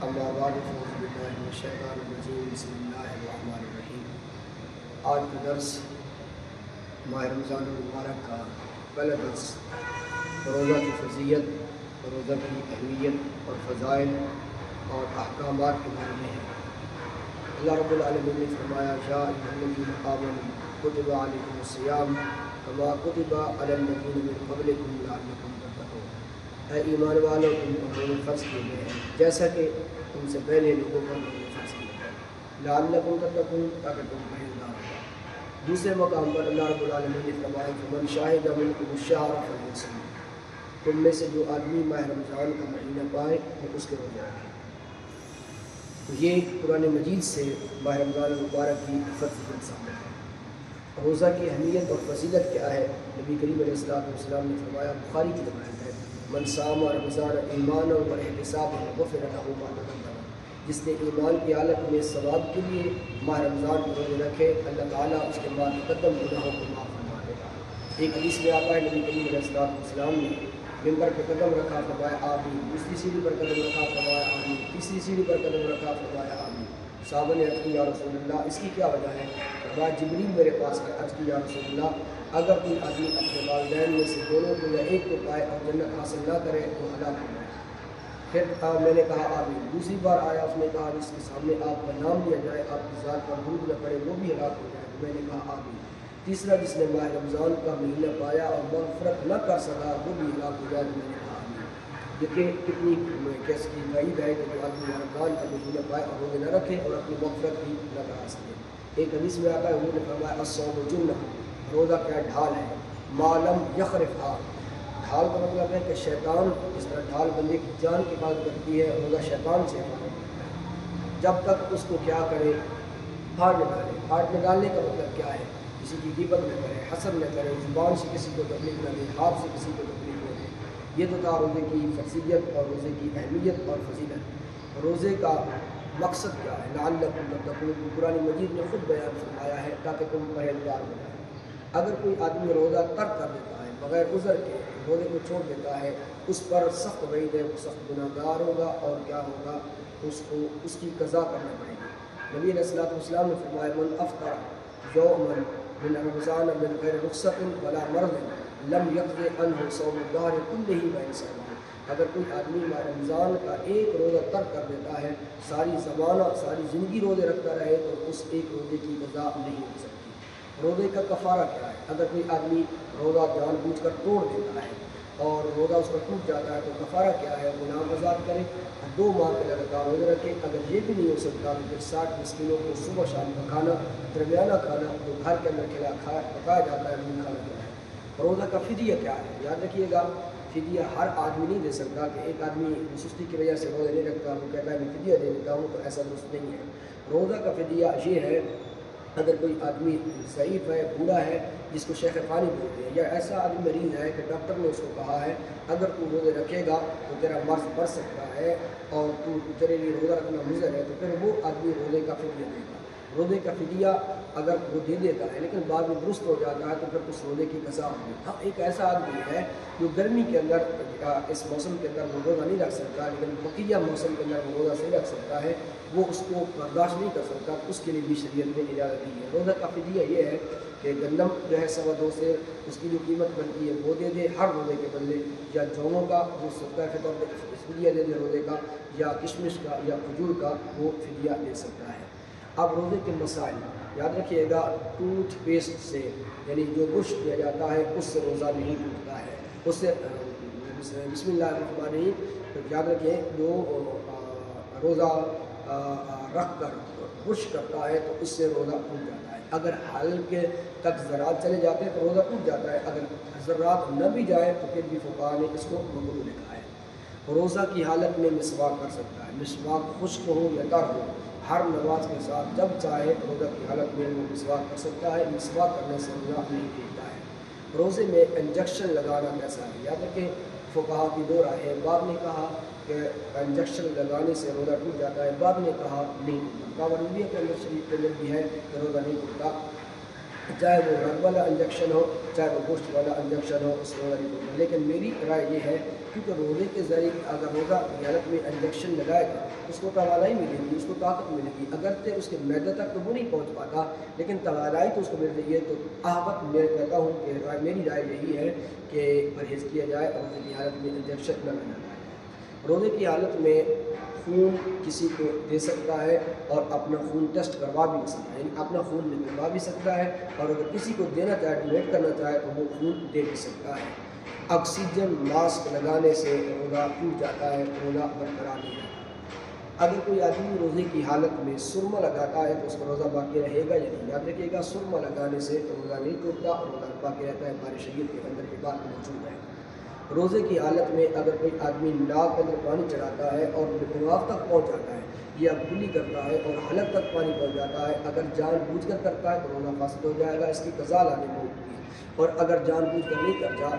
اما بعد فاعوذ باللہ من الشیطان الرجیم بسم اللہ الرحمن الرحیم۔ آج کا درس ماہ رمضان المبارک کا پہلا درس روزہ کی فضیلت، روزہ کی اہمیت اور فضائل اور احکامات کے بارے میں ہے۔ اللہ رب العالمین نے فرمایا یا ایھا الذین آمنوا کتب علیکم الصیام کما کتب علی الذین من قبلکم لعلکم تتقون۔ اے ایمان والو، تم پر روزے فرض کیے گئے ہیں جیسا کہ تم سے پہلے لوگوں پر روزے فرض کیے گئے، لعلکم تتقون، تاکہ تم پرہیزگار ہو۔ دوسرے مقام پر اللہ رب العالمین نے فرمایا فمن شہد منکم الشہر فلیصم، تم میں سے جو آدمی ماہ رمضان کا مہینہ پائے وہ اس کے روزے رکھے۔ تو یہ قرآن مجید سے ماہ رمضان المبارک کی فضیلت ثابت ہے۔ روزہ کی اہمیت اور فضیلت کیا ہے؟ نبی کریم علیہ السلام نے فرمایا، بخاری کی روایت ہے، من صام رمضان ایمانا واحتسابا غفر له ما تقدم، جس نے ایمان کی حالت میں ثواب کے لیے ماہ رمضان کے روزے رکھے، اللہ تعالیٰ اس کے بعد مقدم گناہوں کو معاف فرما دے گا۔ ایک حدیث میں آتا ہے نبی کریم علیہ السلام نے ممبر پہ قدم رکھا، فرمایا آمین، دوسری سیڑھی پر قدم رکھا، فرمایا آمین، تیسری سیڑھی پر قدم رکھا، فرمایا آمین۔ صحابہ نے عرض کی یا رسول اللہ، اس کی کیا وجہ ہے؟ فرمایا جبریل میرے پاس ہے۔ عرض کی یا رسول اللہ، اگر کوئی آدمی اپنے والدین میں سے دونوں کو یا ایک کو پائے اور جنت حاصل نہ کرے تو ہلاک ہو جائے۔ پھر میں نے کہا آمین۔ دوسری بار آیا، اس نے کہا جس کے سامنے آپ کا نام لیا جائے، آپ کی ذات پر درود نہ پڑے، وہ بھی ہلاک ہو جائے۔ میں نے کہا آمین۔ تیسرا، جس نے ماہ رمضان کا مہینہ پایا اور مغفرت نہ کر سکا، وہ بھی ہلاک ہو جائے۔ میں نے کہا آمین۔ دیکھیں کتنی کیس کی بعید ہے کہ جو آدمی رمضان کا مہینہ پائے اور روزے نہ رکھے اور اپنی مغفرت بھی نہ کرا سکے۔ ایک حدیث میں آتا ہے، انہوں نے فرمایا الصوم جنہ، روزہ کیا ڈھال ہے، ما لم یخرفھا، ڈھال کا مطلب ہے کہ شیطان جس طرح ڈھال بندے کی جان کی حفاظت کرتی ہے، روزہ شیطان سے حفاظت کرتا ہے جب تک اس کو کیا کرے، پھاڑ نہ ڈالے۔ پھاڑ نہ ڈالنے کا مطلب کیا ہے؟ کسی کی غیبت نہ کرے، حسد نہ کرے، زبان سے کسی کو تکلیف نہ دے، ہاتھ سے کسی کو تکلیف نہ دے۔ یہ تو تھا روزے کی فضیلت اور روزے کی اہمیت اور فضیلت۔ روزے کا مقصد کیا ہے؟ لعلکم تتقون، قرآن مجید نے خود بیان فرمایا ہے تاکہ تم پرہیزگار ہو جائے۔ اگر کوئی آدمی روزہ ترک کر دیتا ہے بغیر عذر کے، روزے کو چھوڑ دیتا ہے، اس پر سخت وعید ہے، وہ سخت گناہگار ہوگا اور کیا ہوگا، اس کو اس کی قضا کرنا پڑے گی۔ نبی علیہ السلام نے فرمایا من افطر یوما من رمضان من غیر رخصت ولا مرض لم یقض عنہ صوم الدہر کلہ وان صام۔ اگر کوئی آدمی ماہ رمضان کا ایک روزہ ترک کر دیتا ہے، ساری زندگی روزے رکھتا رہے، تو اس ایک روزے کی قضا نہیں ہو سکتی۔ روزے کا کفارہ کیا ہے؟ اگر کوئی آدمی روزہ جان بوجھ کر توڑ دیتا ہے اور روزہ اس کا ٹوٹ جاتا ہے تو کفارہ کیا ہے؟ غلام آزاد کرے، 2 ماہ کے لگاتار روزے رکھے۔ اگر یہ بھی نہیں ہو سکتا تو پھر 60 مسکینوں کو صبح شام کا کھانا، درمیانہ کھانا جو گھر کے اندر پکایا جاتا ہے، وہ کھانا کھلانا ہے۔ روزہ کا فدیہ کیا ہے؟ یاد رکھیے گا، فدیہ ہر آدمی نہیں دے سکتا کہ ایک آدمی سستی کی وجہ سے روزہ نہیں رکھتا، وہ کہتا ہے میں فدیہ دے دیتا ہوں، تو ایسا درست نہیں ہے۔ روزہ کا فدیہ یہ ہے، اگر کوئی آدمی ضعیف ہے، بوڑھا ہے، جس کو شیخ فانی بولتے ہیں، یا ایسا آدمی مریض ہے کہ ڈاکٹر نے اس کو کہا ہے اگر تو روزے رکھے گا تو تیرا مرض بڑھ سکتا ہے اور تیرے لیے روزہ رکھنا مضر ہے، تو پھر وہ آدمی روزے کا فدیہ دے گا۔ روزے کا فدیہ اگر وہ دے دیتا ہے لیکن بعد میں درست ہو جاتا ہے تو پھر اس روزے کی قضا ہوگی۔ ہاں، ایک ایسا آدمی ہے جو گرمی کے اندر اس موسم کے اندر وہ روزہ نہیں رکھ سکتا، لیکن بقیہ موسم کے اندر وہ روزہ صحیح رکھ سکتا ہے، وہ اس کو برداشت نہیں کر سکتا، اس کے لیے بھی شریعت نے اجازت دی ہے۔ روزہ کا فدیہ یہ ہے کہ گندم جو ہے 2.25 سے اس کی جو قیمت بنتی ہے وہ دے دے ہر روزے کے بدلے، یا جووں کا جو صدقہ فطر فدیہ دے دے روزے کا، یا کشمش کا یا کھجور کا وہ فدیہ دے سکتا ہے۔ اب روزے کے مسائل یاد رکھیے گا، ٹوتھ پیسٹ سے یعنی جو برش کیا جاتا ہے اس سے روزہ نہیں ٹوٹتا ہے، اس سے بسم اللہ الرحمن الرحیم یاد رکھیں، جو روزہ رکھ کر برش کرتا ہے تو اس سے روزہ ٹوٹ جاتا ہے۔ اگر حلق تک ذرات چلے جاتے ہیں تو روزہ ٹوٹ جاتا ہے، اگر ذرات نہ بھی جائے تو پھر بھی فقہاء نے اس کو مکروہ لکھا ہے۔ روزہ کی حالت میں مسواک کر سکتا ہے، مسواک خشک ہو یا تر ہو، ہر نماز کے ساتھ جب چاہے روزہ کی حالت میں وہ مسواک کر سکتا ہے۔ مسواک کرنے سے روزہ نہیں ٹوٹتا ہے۔ روزے میں انجیکشن لگانا کیسا ہے؟ یاد رکھیں فقہاء کی 2 رائے ہیں، بعد نے کہا کہ انجیکشن لگانے سے روزہ ٹوٹ جاتا ہے، بعد نے کہا نہیں ٹوٹتا۔ راویہ کے اندر شریف کے اندر بھی ہے کہ روزہ نہیں ٹوٹتا۔ چاہے وہ رگ والا انجیکشن ہو چاہے وہ گوشت والا انجیکشن ہو، اس روزہ نہیں ٹوٹتا۔ لیکن میری رائے یہ ہے کیونکہ روزے کے ذریعے اگر روزہ کی حالت میں انجیکشن لگائے گا اس کو توانائی ملے گی، اس کو طاقت ملے گی، اگرچہ اس کے معدے تک تو وہ نہیں پہنچ پاتا لیکن توانائی تو اس کو مل رہی ہے۔ تو آہوت میں کہتا ہوں کہ میری رائے یہی ہے کہ پرہیز کیا جائے اور روزے کی حالت میں انجیکشن نہ لگایا جائے۔ روزے کی حالت میں خون کسی کو دے سکتا ہے اور اپنا خون ٹیسٹ کروا بھی سکتا ہے، یعنی اپنا خون نکلوا بھی سکتا ہے، اور اگر کسی کو دینا چاہے ڈونیٹ کرنا چاہے تو وہ خون دے بھی سکتا ہے۔ آکسیجن ماسک لگانے سے روزہ ٹوٹ جاتا ہے، روزہ برقرار نہیں رہتا۔ اگر کوئی آدمی روزے کی حالت میں سرما لگاتا ہے تو اس کا روزہ باقی رہے گا یا نہیں؟ یاد رکھیے گا، سرما لگانے سے روزہ نہیں ٹوٹتا، روزہ باقی رہتا ہے، ہماری شریعت کے اندر کی بات موجود ہے۔ روزے کی حالت میں اگر کوئی آدمی ناک کے اندر پانی چڑھاتا ہے اور دماغ تک پہنچ جاتا ہے یا کلی کرتا ہے اور حلق تک پانی پہنچ جاتا ہے، اگر جان بوجھ کر کرتا ہے تو روزہ فاسد ہو جائے گا، اس کی قضا لانے میں ہوگی۔ اور اگر جان بوجھ کر نہیں کرتا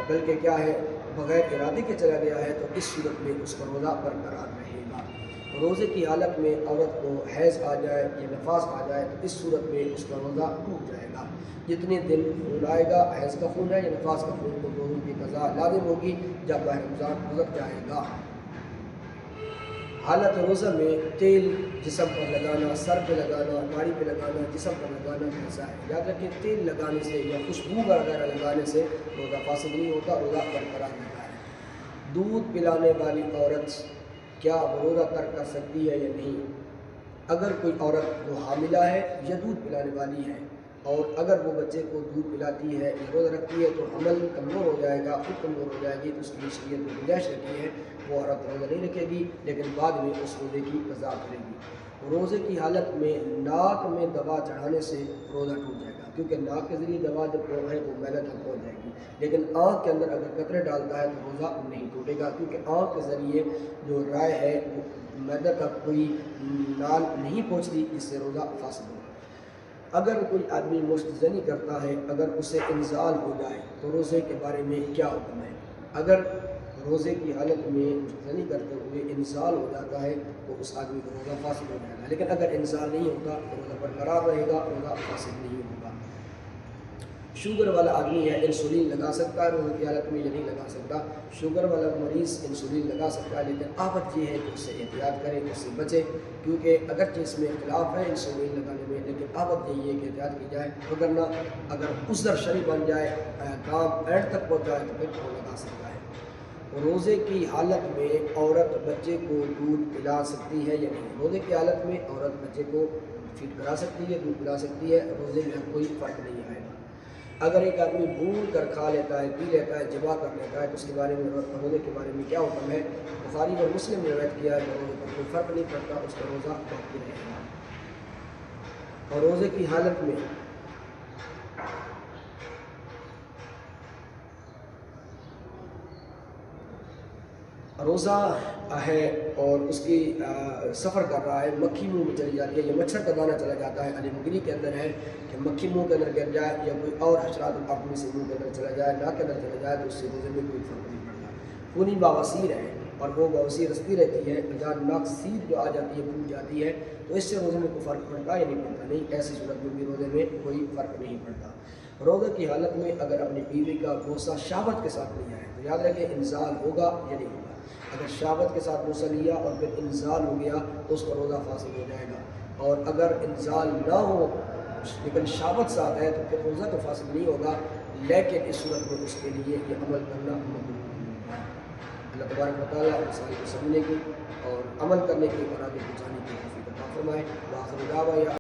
بلکہ کیا ہے بغیر ارادے کے چلا گیا ہے تو اس صورت میں اس کا روزہ برقرار رہے گا۔ روزے کی حالت میں عورت کو حیض آ جائے یا نفاس آ جائے تو اس صورت میں اس کا روزہ ٹوٹ جائے گا۔ جتنے دن خون آئے گا، حیض کا خون ہے یا نفاس کا خون، تو دونوں کی قضا لازم ہوگی جب ماہ رمضان گزر جائے گا۔ حالت روزہ میں تیل جسم پر لگانا، سر پہ لگانا، داڑھی پہ لگانا، جسم پر لگانا کیسا ہے؟ یاد رکھیں تیل لگانے سے یا خوشبو وغیرہ لگانے سے روزہ فاسد نہیں ہوتا، روزہ برقرار رہتا ہے۔ دودھ پلانے والی عورت کیا وہ روزہ ترک کر سکتی ہے یا نہیں؟ اگر کوئی عورت وہ حاملہ ہے یا دودھ پلانے والی ہے اور اگر وہ بچے کو دودھ پلاتی ہے یا روزہ رکھتی ہے تو عمل کمزور ہو جائے گا، خود کمزور ہو جائے گی، تو اس کی شریعت میں گنجائش رکھی ہے وہ عورت روزہ نہیں رکھے گی لیکن بعد میں اس روزے کی قضا کرے گی۔ روزے کی حالت میں ناک میں دوا چڑھانے سے روزہ ٹوٹ جائے گا، کیونکہ ناک کے ذریعے دوا جب ہے وہ معدے تک پہنچ جائے گی، لیکن آنکھ کے اندر اگر قطرے ڈالتا ہے تو روزہ نہیں ٹوٹے گا، کیونکہ آنکھ کے ذریعے جو رائے ہے وہ معدے تک کوئی نال نہیں پہنچتی، جس سے روزہ فاسد ہوگا۔ اگر کوئی آدمی مشت زنی کرتا ہے، اگر اسے انزال ہو جائے تو روزے کے بارے میں کیا حکم ہے؟ اگر روزے کی حالت میں مشت زنی کرتے ہوئے انزال ہو جاتا ہے تو اس آدمی کا روزہ فاسد ہو جائے گا، لیکن اگر انزال نہیں ہوتا تو روزہ برقرار رہے گا، روزہ فاسد نہیں ہوگا۔ شوگر والا آدمی ہے، انسولین لگا سکتا ہے روزے کی حالت میں یا نہیں لگا سکتا؟ شوگر والا مریض انسولین لگا سکتا ہے، لیکن آفت یہ ہے کہ اس سے احتیاط کرے، اس سے بچے، کیونکہ اگرچہ اس میں اختلاف ہے انسولین لگانے میں، لیکن آفت یہی ہے کہ احتیاط کی جائے، وگرنہ اگر عذر شرعی بن جائے، کام اینڈ تک پہنچ جائے تو پھر وہ لگا سکتا ہے۔ روزے کی حالت میں عورت بچے کو دودھ پلا سکتی ہے یا نہیں؟ روزے کی حالت میں عورت بچے کو فیڈ کرا سکتی ہے، دودھ پلا سکتی ہے، روزے میں کوئی فرق نہیں آئے گا۔ اگر ایک آدمی بھول کر کھا لیتا ہے، پی لیتا ہے، جمع کر لیتا ہے تو اس کے بارے میں روزے کے بارے میں کیا حکم ہے؟ بخاری اور مسلم نے روایت کیا ہے کہ روزے پر کوئی فرق نہیں پڑتا، اس کا روزہ باقی رہے گا۔ اور روزے کی حالت میں روزہ ہے اور اس کی سفر کر رہا ہے، مکھی منہ میں چلی جاتی ہے یا مچھر کا دانہ چلا جاتا ہے، علی مگری کے اندر ہے کہ مکھی منہ کے اندر گر جائے یا کوئی اور حشرات اپنے سے منہ کے اندر چلا جائے، ناک کے اندر چلا جائے تو اس سے روزے میں کوئی فرق نہیں پڑتا۔ خونی بواسیر ہے اور وہ بواسیر رستی رہتی ہے، جہاں ناک سیر جو آ جاتی ہے پھوٹ جاتی ہے تو اس سے روزے میں کوئی فرق پڑتا یا نہیں پڑتا؟ نہیں، ایسی صورت میں بھی روزے میں کوئی فرق نہیں پڑتا۔ روزے کی حالت میں اگر اپنی بیوی کا بوسہ شہوت کے ساتھ لیا ہے تو یاد رکھیں انزال ہوگا یا نہیں ہوگا۔ اگر شہوت کے ساتھ بوسہ لیا اور پھر انزال ہو گیا تو اس کا روزہ فاسد ہو جائے گا، اور اگر انزال نہ ہو لیکن شہوت ساتھ ہے تو پھر روزہ تو فاسد نہیں ہوگا، لیکن اس صورت میں اس کے لیے یہ عمل کرنا مکروہ ہوگا۔ اللہ تبارک و تعالیٰ مسائل کو سمجھنے کی اور عمل کرنے کی اور آگے پہنچانے کی توفیق عطا فرمائے۔ وآخر دعوانا